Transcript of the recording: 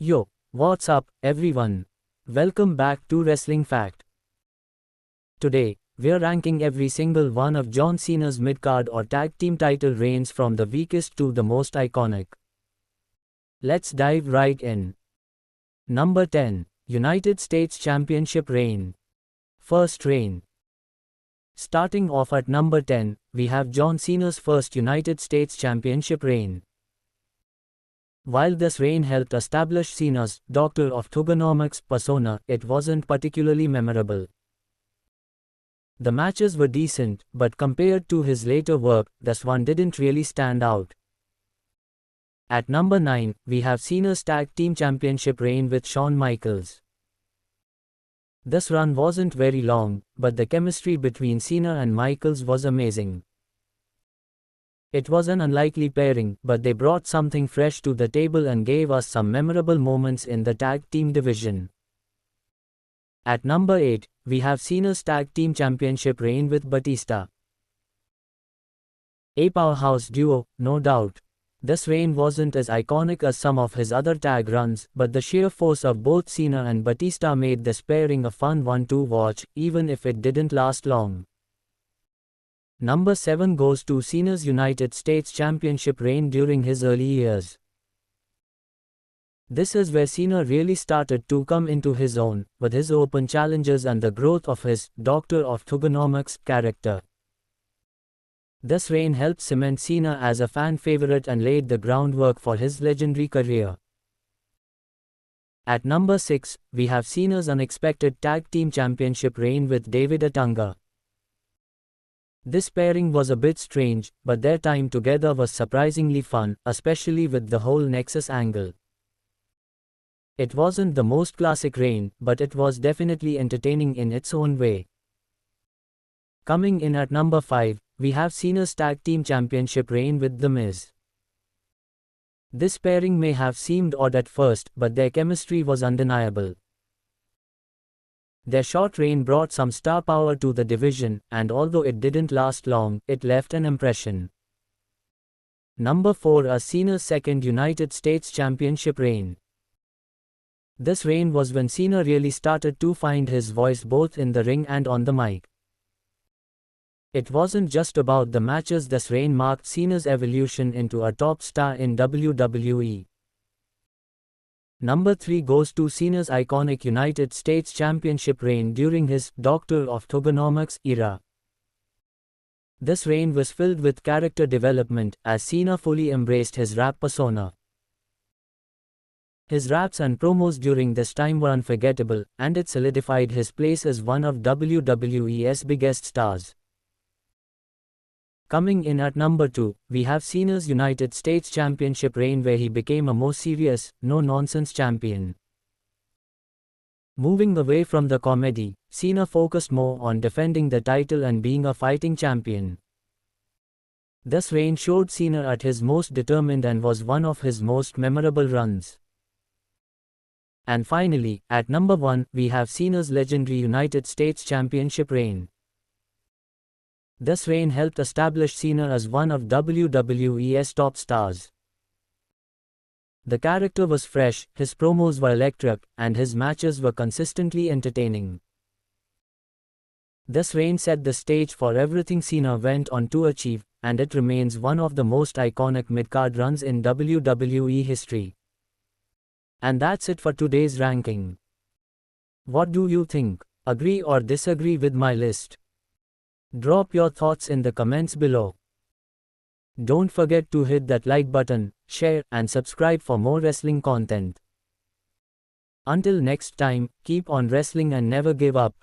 Yo, what's up, everyone? Welcome back to Wrestling Fact. Today, we're ranking every single one of John Cena's mid-card or tag team title reigns from the weakest to the most iconic. Let's dive right in. Number 10. United States Championship reign. First reign. Starting off at number 10, we have John Cena's first United States Championship reign. While this reign helped establish Cena's Doctor of Thuganomics persona, it wasn't particularly memorable. The matches were decent, but compared to his later work, this one didn't really stand out. At number 9, we have Cena's Tag Team Championship reign with Shawn Michaels. This run wasn't very long, but the chemistry between Cena and Michaels was amazing. It was an unlikely pairing, but they brought something fresh to the table and gave us some memorable moments in the tag team division. At number 8, we have Cena's Tag Team Championship reign with Batista. A powerhouse duo, no doubt. This reign wasn't as iconic as some of his other tag runs, but the sheer force of both Cena and Batista made this pairing a fun one to watch, even if it didn't last long. Number 7 goes to Cena's United States Championship reign during his early years. This is where Cena really started to come into his own, with his open challenges and the growth of his Doctor of Thuganomics character. This reign helped cement Cena as a fan favorite and laid the groundwork for his legendary career. At number 6, we have Cena's unexpected Tag Team Championship reign with David Otunga. This pairing was a bit strange, but their time together was surprisingly fun, especially with the whole Nexus angle. It wasn't the most classic reign, but it was definitely entertaining in its own way. Coming in at number 5, we have Cena's Tag Team Championship reign with The Miz. This pairing may have seemed odd at first, but their chemistry was undeniable. Their short reign brought some star power to the division, and although it didn't last long, it left an impression. Number 4 is Cena's second United States Championship reign. This reign was when Cena really started to find his voice both in the ring and on the mic. It wasn't just about the matches. This reign marked Cena's evolution into a top star in WWE. Number 3 goes to Cena's iconic United States Championship reign during his Doctor of Thuganomics era. This reign was filled with character development, as Cena fully embraced his rap persona. His raps and promos during this time were unforgettable, and it solidified his place as one of WWE's biggest stars. Coming in at number 2, we have Cena's United States Championship reign where he became a more serious, no-nonsense champion. Moving away from the comedy, Cena focused more on defending the title and being a fighting champion. This reign showed Cena at his most determined and was one of his most memorable runs. And finally, at number 1, we have Cena's legendary United States Championship reign. This reign helped establish Cena as one of WWE's top stars. The character was fresh, his promos were electric, and his matches were consistently entertaining. This reign set the stage for everything Cena went on to achieve, and it remains one of the most iconic mid-card runs in WWE history. And that's it for today's ranking. What do you think? Agree or disagree with my list? Drop your thoughts in the comments below. Don't forget to hit that like button, share, and subscribe for more wrestling content. Until next time, keep on wrestling and never give up.